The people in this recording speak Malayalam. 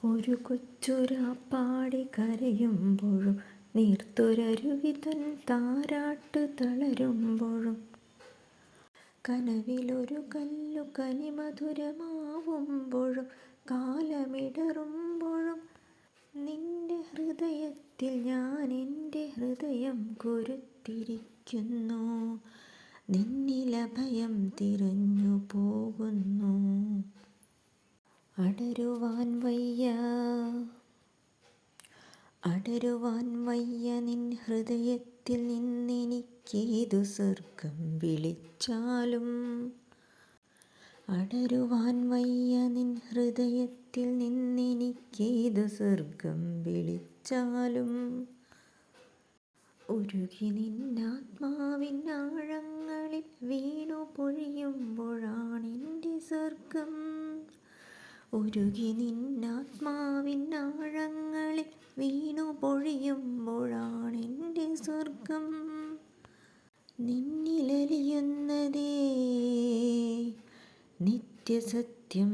ഒരു കൊച്ചുരാപ്പാടി കരയുമ്പോഴും നീർത്തൊരരുവി തൻ താരാട്ട് തളരുമ്പോഴും കനവിലൊരു കല്ലു കനിമധുരമാവുമ്പോഴും കാലമിടറുമ്പോഴും നിന്റെ ഹൃദയത്തിൽ ഞാൻ എൻ്റെ ഹൃദയം കൊരുത്തിരിക്കുന്നു. നിന്നിലഭയം തിരഞ്ഞു പോകുന്നു. അടരുവാൻ വയ്യ നിൻ ഹൃദയത്തിൽ നിന്നെനിക്കേതു സ്വർഗം വിളിച്ചാലും. അടരുവാൻ വയ്യ നിൻ ഹൃദയത്തിൽ നിന്നെനിക്കേതു സ്വർഗം വിളിച്ചാലും. ഉരുകി നിന്നാത്മാവിൻ ആഴങ്ങളിൽ വീണു പൊഴിയുമ്പോഴാണെൻ്റെ സ്വർഗം. ഉരുകി നിന്നാത്മാവിൻ ആഴങ്ങളിൽ വീണു പൊഴിയുമ്പോഴാണെൻ്റെ സ്വർഗം. നിന്നിലലിയുന്നതേ നിത്യസത്യം.